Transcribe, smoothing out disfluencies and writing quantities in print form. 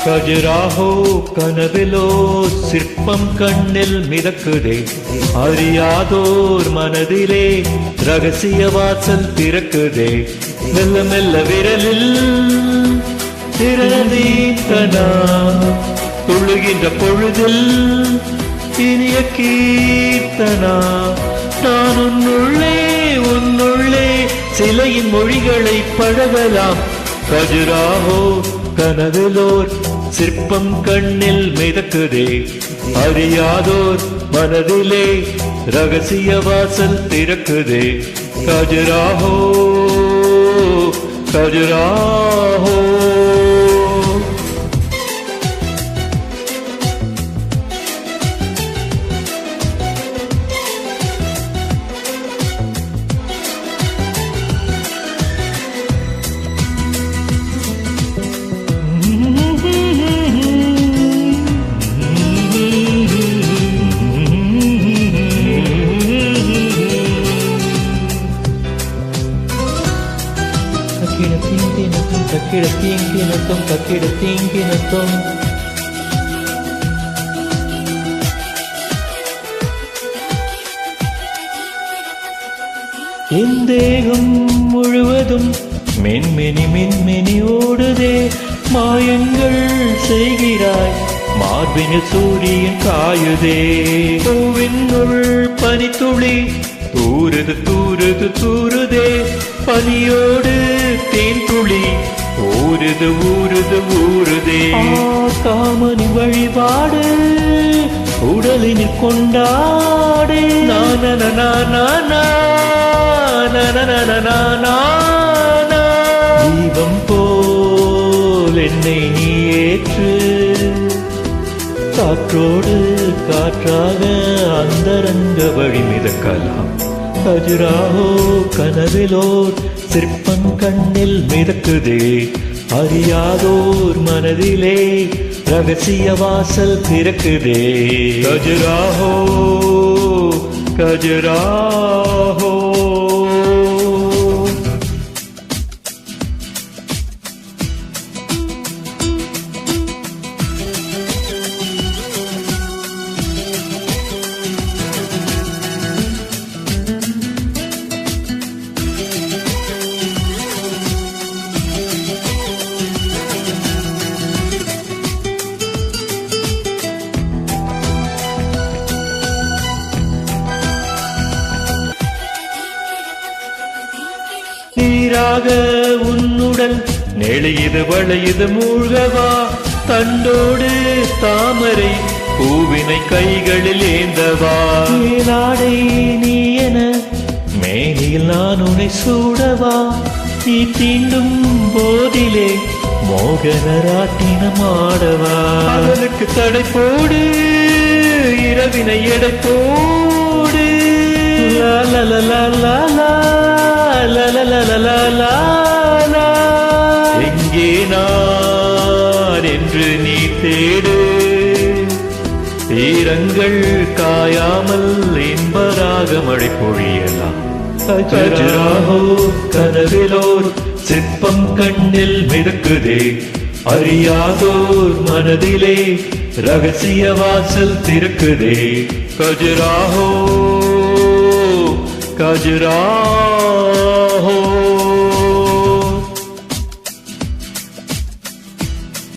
கஜுராஹோ கனவிலோ சிற்பம் கண்ணில் மிதக்குதே, அறியாதோர் மனதிலே ரகசிய வாசல் திறக்குதே. மெல்ல மெல்ல விரலில் திறந்தீத்தனா, துள்ளுகின்ற பொழுதில் இனிய கீர்த்தனா. நான் உன்னுள்ளே சிலையின் மொழிகளை பழகலாம். கஜுராஹோ கனவிலோர் சிற்பம் கண்ணில் மிதக்குதே, அறியாதோர் மனதிலே ரகசிய வாசல் திறக்குதே. கஜுராஹோ கஜுராஹோ. தக்கிடத்தீங்கினத்தும் என் தேகம் முழுவதும் மின்மினி ஓடுதே. மாயங்கள் செய்கிறாய், மார்பினில் சூரியன் காயுதே. பூவினுள் பனித்துளி தூருதே, பனியோடு தேன் துளி ஊருதே. காமனி வழிபாடு உடலினில் கொண்டாடு. தீபம் போல் என்னை நீ ஏற்று, காற்றோடு காற்றாக அந்தரங்க வழி மிதக்கலாம். கஜுராஹோ கனவிலோர் சிற்பம் கண்ணில் மிதக்குதே, அறியாதோர் மனதிலே ரகசிய வாசல் திறக்குதே. கஜுராஹோ கஜுராஹோ. நீராக உன்னுடன் நெளியுது வளையுது மூழ்கவா. தண்டோடு தாமரை பூவினை கைகளில் ஏந்தவா. நாடை நீ என மேனியில் நான் உன்னை சூடவா. நீ தீண்டும் போதிலே மோகனராட்டினம் ஆடவா. அவனுக்கு தடை போடு, இரவினை எடை போடு. எங்கே நான் என்று நீ தேடு, தீரங்கள் காயாமல் இன்பராக மழை பொழியலாம். கஜுராஹோ கனவிலோர் சிற்பம் கண்ணில் மிதக்குதே, அறியாதோர் மனதிலே ரகசிய வாசல் திறக்குதே. கஜுராஹோ கஜுராஹோ.